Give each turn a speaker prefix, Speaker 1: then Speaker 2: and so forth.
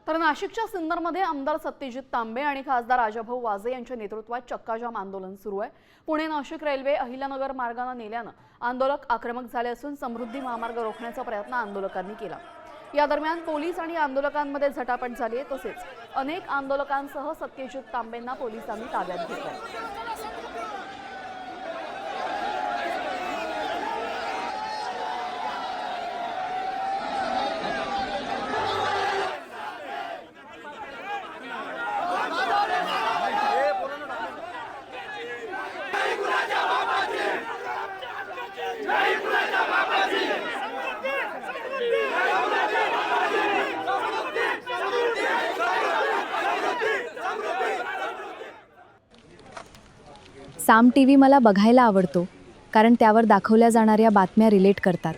Speaker 1: तर नाशिकच्या सिन्नरमध्ये आमदार सत्यजित तांबे आणि खासदार राजाभाऊ वाजे यांच्या नेतृत्वात चक्काजाम आंदोलन सुरू आहे। पुणे नाशिक रेल्वे अहिल्यानगर मार्गाने नेल्यानं आंदोलक आक्रमक झाले असून समृद्धी महामार्ग रोखण्याचा प्रयत्न आंदोलकांनी केला। या दरम्यान पोलीस आणि आंदोलकांमध्ये झटापट झाली आहे। तसेच अनेक आंदोलकांसह सत्यजित तांबेंना पोलिसांनी ताब्यात घेतलं।
Speaker 2: साम टीव्ही मला बघायला आवडतो, कारण त्यावर दाखवल्या जाणाऱ्या बातम्या रिलेट करतात।